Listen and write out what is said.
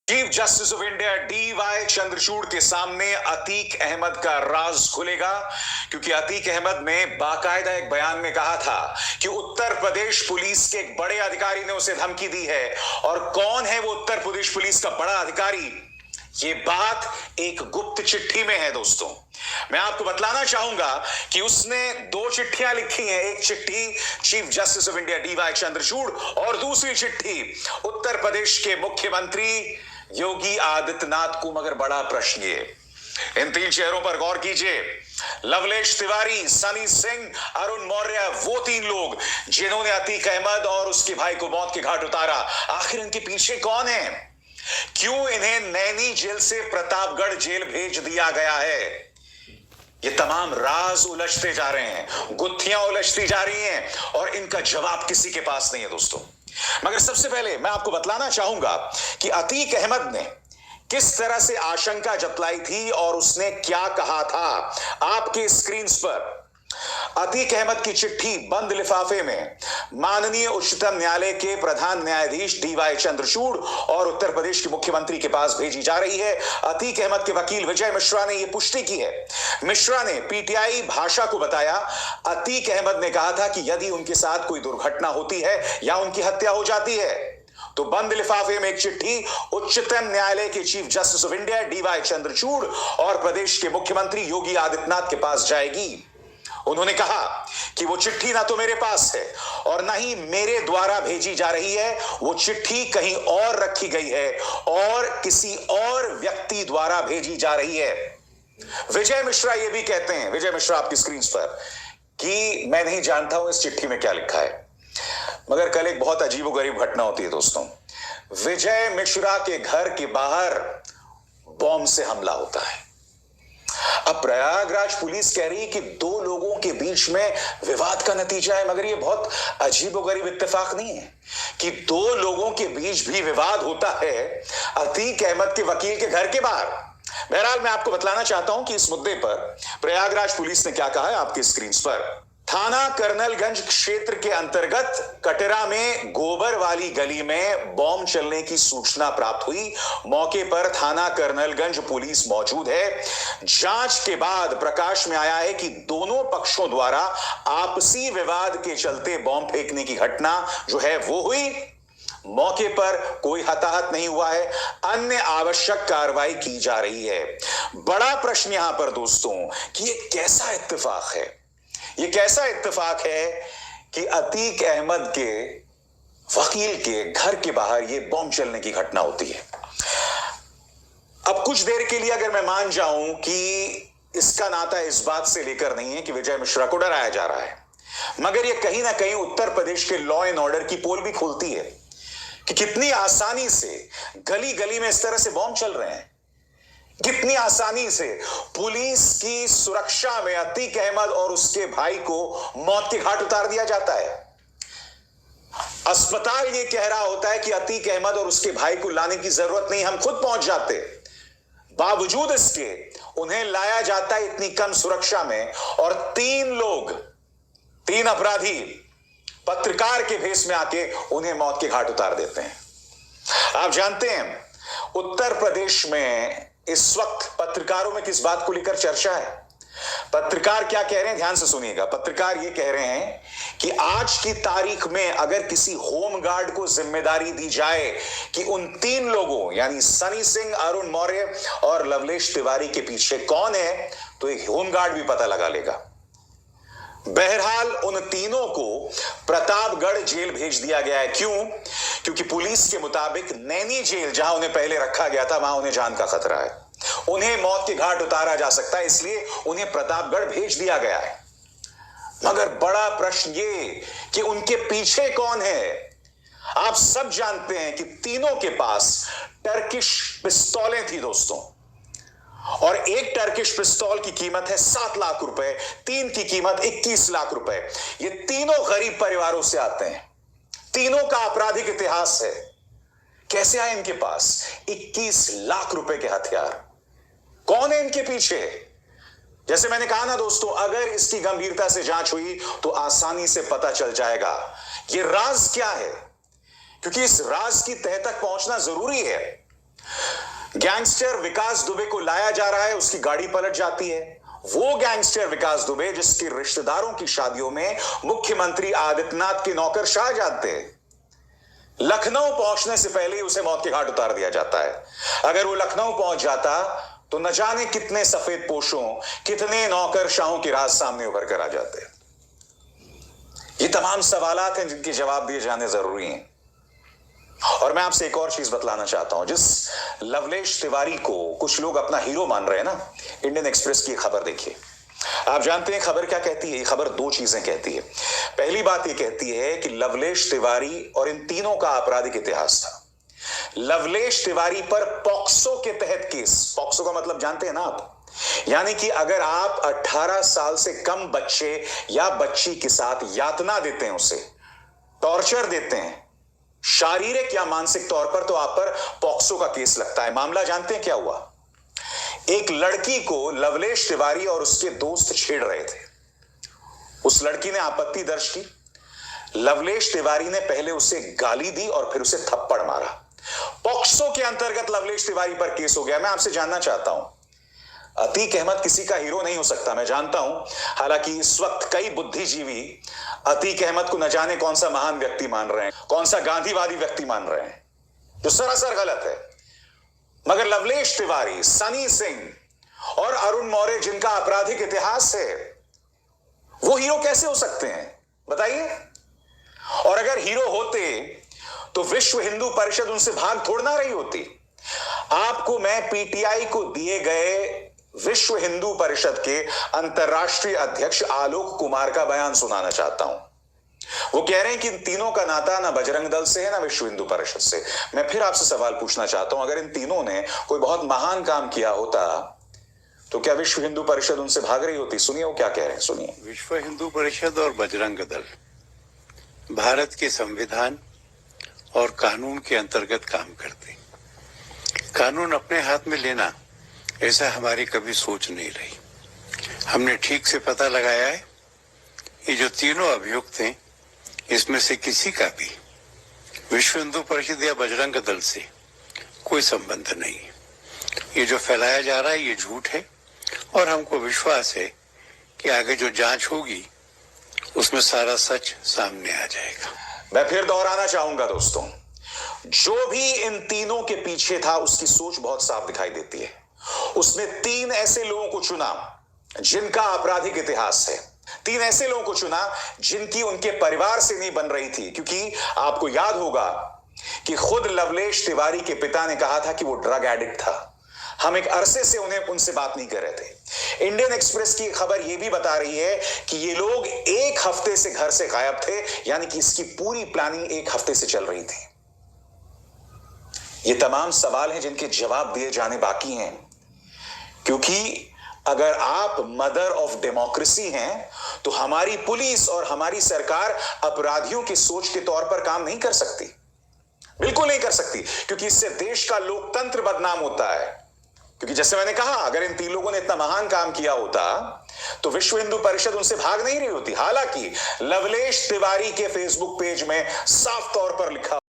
Chief justice of India DY Chandrachud के सामने अतीक अहमद का राज खुलेगा, क्योंकि अतीक अहमद ने बाकायदा एक बयान में कहा था कि उत्तर प्रदेश पुलिस के एक बड़े अधिकारी ने उसे धमकी दी है। और कौन है वो उत्तर प्रदेश पुलिस का बड़ा अधिकारी, ये बात एक गुप्त चिट्ठी में है दोस्तों। मैं आपको बतलाना चाहूंगा कि उसने दो चिट्ठियां लिखी हैं। एक चिट्ठी chief justice of India DY Chandrachud और दूसरी चिट्ठी उत्तर प्रदेश के मुख्यमंत्री योगी आदित्यनाथ को। मगर बड़ा प्रश्न ये, इन तीन चेहरों पर गौर कीजिए। लवलेश तिवारी, सनी सिंह, अरुण मौर्य, वो तीन लोग जिन्होंने अतीक अहमद और उसके भाई को मौत के घाट उतारा, आखिर इनके पीछे कौन है? क्यों इन्हें नैनी जेल से प्रतापगढ़ जेल भेज दिया गया है? ये तमाम राज उलझते जा रहे हैं, गुत्थियां उलझती जा रही हैं और इनका जवाब किसी के पास नहीं है दोस्तों। मगर सबसे पहले मैं आपको बतलाना चाहूंगा कि अतीक अहमद ने किस तरह से आशंका जतलाई थी और उसने क्या कहा था। आपके स्क्रीन पर अतीक अहमद की चिट्ठी बंद लिफाफे में माननीय उच्चतम न्यायालय के प्रधान न्यायाधीश DY चंद्रचूड़ और उत्तर प्रदेश के मुख्यमंत्री के पास भेजी जा रही है। अतीक अहमद के वकील विजय मिश्रा ने यह पुष्टि की है। मिश्रा ने PTI भाषा को बताया, अतीक अहमद ने कहा था कि यदि उनके साथ कोई दुर्घटना होती है या उनकी हत्या हो जाती है तो बंद लिफाफे में एक चिट्ठी उच्चतम न्यायालय के chief justice of India DY Chandrachud और प्रदेश के मुख्यमंत्री योगी आदित्यनाथ के पास जाएगी। उन्होंने कहा कि वो चिट्ठी ना तो मेरे पास है और ना ही मेरे द्वारा भेजी जा रही है, वो चिट्ठी कहीं और रखी गई है और किसी और व्यक्ति द्वारा भेजी जा रही है। विजय मिश्रा ये भी कहते हैं, विजय मिश्रा आपकी स्क्रीन पर, कि मैं नहीं जानता हूं इस चिट्ठी में क्या लिखा है। मगर कल एक बहुत अजीबोगरीब घटना होती है दोस्तों। विजय मिश्रा के घर के बाहर बॉम्ब से हमला होता है। अब प्रयागराज पुलिस कह रही है कि दो लोगों के बीच में विवाद का नतीजा है, मगर यह बहुत अजीबोगरीब इत्तेफाक नहीं है कि दो लोगों के बीच भी विवाद होता है अतीक अहमद के वकील के घर के बाहर। बहरहाल मैं आपको बतलाना चाहता हूं कि इस मुद्दे पर प्रयागराज पुलिस ने क्या कहा है आपकी स्क्रीन पर। थाना कर्नलगंज क्षेत्र के अंतर्गत कटरा में गोबर वाली गली में बॉम्ब चलने की सूचना प्राप्त हुई। मौके पर थाना कर्नलगंज पुलिस मौजूद है। जांच के बाद प्रकाश में आया है कि दोनों पक्षों द्वारा आपसी विवाद के चलते बॉम्ब फेंकने की घटना जो है वो हुई। मौके पर कोई हताहत नहीं हुआ है, अन्य आवश्यक कार्रवाई की जा रही है। बड़ा प्रश्न यहां पर दोस्तों कि ये कैसा इत्तेफाक है, ये कैसा इत्तेफाक है कि अतीक अहमद के वकील के घर के बाहर ये बॉम्ब चलने की घटना होती है। अब कुछ देर के लिए अगर मैं मान जाऊं कि इसका नाता इस बात से लेकर नहीं है कि विजय मिश्रा को डराया जा रहा है, मगर यह कहीं ना कहीं उत्तर प्रदेश के लॉ एंड ऑर्डर की पोल भी खोलती है कि कितनी आसानी से गली गली में इस तरह से बॉम्ब चल रहे हैं, कितनी आसानी से पुलिस की सुरक्षा में अतीक अहमद और उसके भाई को मौत के घाट उतार दिया जाता है। अस्पताल ये कह रहा होता है कि अतीक अहमद और उसके भाई को लाने की जरूरत नहीं, हम खुद पहुंच जाते। बावजूद इसके उन्हें लाया जाता है इतनी कम सुरक्षा में और तीन अपराधी पत्रकार के भेष में आके उन्हें मौत के घाट उतार देते हैं। आप जानते हैं उत्तर प्रदेश में इस वक्त पत्रकारों में किस बात को लेकर चर्चा है? पत्रकार क्या कह रहे हैं, ध्यान से सुनिएगा। पत्रकार ये कह रहे हैं कि आज की तारीख में अगर किसी होमगार्ड को जिम्मेदारी दी जाए कि उन तीन लोगों यानी सनी सिंह, अरुण मौर्य और लवलेश तिवारी के पीछे कौन है, तो एक होमगार्ड भी पता लगा लेगा। बहरहाल उन तीनों को प्रतापगढ़ जेल भेज दिया गया है। क्यों? क्योंकि पुलिस के मुताबिक नैनी जेल जहां उन्हें पहले रखा गया था वहां उन्हें जान का खतरा है, उन्हें मौत के घाट उतारा जा सकता है, इसलिए उन्हें प्रतापगढ़ भेज दिया गया है। मगर बड़ा प्रश्न ये कि उनके पीछे कौन है? आप सब जानते हैं कि तीनों के पास टर्किश पिस्तौलें थी दोस्तों, और एक टर्किश पिस्तौल की कीमत है 7 लाख रुपए, तीन की कीमत 21 लाख रुपए। ये तीनों गरीब परिवारों से आते हैं, तीनों का आपराधिक इतिहास है। कैसे आए इनके पास 21 लाख रुपए के हथियार? कौन है इनके पीछे? जैसे मैंने कहा ना दोस्तों, अगर इसकी गंभीरता से जांच हुई तो आसानी से पता चल जाएगा ये राज क्या है, क्योंकि इस राज की तह तक पहुंचना जरूरी है। गैंगस्टर विकास दुबे को लाया जा रहा है, उसकी गाड़ी पलट जाती है। वो गैंगस्टर विकास दुबे जिसके रिश्तेदारों की शादियों में मुख्यमंत्री आदित्यनाथ के नौकरशाह जाते हैं, लखनऊ पहुंचने से पहले उसे मौत के घाट उतार दिया जाता है। अगर वो लखनऊ पहुंच जाता तो न जाने कितने सफेद पोशों, कितने नौकरशाहों के राज सामने उभर कर आ जाते। ये तमाम सवालात हैं जिनके जवाब दिए जाने जरूरी हैं। और मैं आपसे एक और चीज बतलाना चाहता हूं। जिस लवलेश तिवारी को कुछ लोग अपना हीरो मान रहे हैं ना, इंडियन एक्सप्रेस की खबर देखिए। आप जानते हैं खबर क्या कहती है? ये खबर दो चीजें कहती है। पहली बात ये कहती है कि लवलेश तिवारी और इन तीनों का आपराधिक इतिहास था। लवलेश तिवारी पर पॉक्सो के तहत केस, पॉक्सो का मतलब जानते हैं ना आप, यानी कि अगर आप 18 साल से कम बच्चे या बच्ची के साथ यातना देते हैं, उसे टॉर्चर देते हैं शारीरिक या मानसिक तौर पर, तो आप पर पॉक्सो का केस लगता है। मामला जानते हैं क्या हुआ? एक लड़की को लवलेश तिवारी और उसके दोस्त छेड़ रहे थे। उस लड़की ने आपत्ति दर्ज की। लवलेश तिवारी ने पहले उसे गाली दी और फिर उसे थप्पड़ मारा। पॉक्सो के अंतर्गत लवलेश तिवारी पर केस हो गया। मैं आपसे जानना चाहता हूं, अतीक अहमद किसी का हीरो नहीं हो सकता, मैं जानता हूं। हालांकि इस वक्त कई बुद्धिजीवी अतीक अहमद को न जाने कौन सा महान व्यक्ति मान रहे हैं, कौन सा गांधीवादी व्यक्ति मान रहे हैं, जो सरासर गलत है। मगर लवलेश तिवारी, सनी सिंह और अरुण मौर्य जिनका आपराधिक इतिहास है, वो हीरो कैसे हो सकते हैं बताइए? और अगर हीरो होते तो विश्व हिंदू परिषद उनसे भाग थोड़ ना रही होती। आपको मैं पीटीआई को दिए गए विश्व हिंदू परिषद के अंतर्राष्ट्रीय अध्यक्ष आलोक कुमार का बयान सुनाना चाहता हूं। वो कह रहे हैं कि इन तीनों का नाता ना बजरंग दल से है ना विश्व हिंदू परिषद से। मैं फिर आपसे सवाल पूछना चाहता हूं, अगर इन तीनों ने कोई बहुत महान काम किया होता तो क्या विश्व हिंदू परिषद उनसे भाग रही होती? सुनिए वो क्या कह रहे हैं, सुनिए। विश्व हिंदू परिषद और बजरंग दल भारत के संविधान और कानून के अंतर्गत काम करते। कानून अपने हाथ में लेना ऐसा हमारी कभी सोच नहीं रही। हमने ठीक से पता लगाया है, ये जो तीनों अभियुक्त हैं, इसमें से किसी का भी विश्व हिंदू परिषद या बजरंग दल से कोई संबंध नहीं है। ये जो फैलाया जा रहा है ये झूठ है और हमको विश्वास है कि आगे जो जांच होगी उसमें सारा सच सामने आ जाएगा। मैं फिर दोहराना चाहूंगा दोस्तों, जो भी इन तीनों के पीछे था उसकी सोच बहुत साफ दिखाई देती है। उसने तीन ऐसे लोगों को चुना जिनका आपराधिक इतिहास है, तीन ऐसे लोगों को चुना जिनकी उनके परिवार से नहीं बन रही थी। क्योंकि आपको याद होगा कि खुद लवलेश तिवारी के पिता ने कहा था कि वो ड्रग एडिक्ट था। हम एक अरसे से उनसे बात नहीं कर रहे थे। इंडियन एक्सप्रेस की खबर यह भी बता रही है कि ये लोग एक हफ्ते से घर से गायब थे, यानी कि इसकी पूरी प्लानिंग एक हफ्ते से चल रही थी। ये तमाम सवाल हैं जिनके जवाब दिए जाने बाकी हैं, क्योंकि अगर आप मदर ऑफ डेमोक्रेसी हैं तो हमारी पुलिस और हमारी सरकार अपराधियों की सोच के तौर पर काम नहीं कर सकती, बिल्कुल नहीं कर सकती, क्योंकि इससे देश का लोकतंत्र बदनाम होता है। क्योंकि जैसे मैंने कहा, अगर इन तीन लोगों ने इतना महान काम किया होता तो विश्व हिंदू परिषद उनसे भाग नहीं रही होती। हालांकि लवलेश तिवारी के फेसबुक पेज में साफ तौर पर लिखा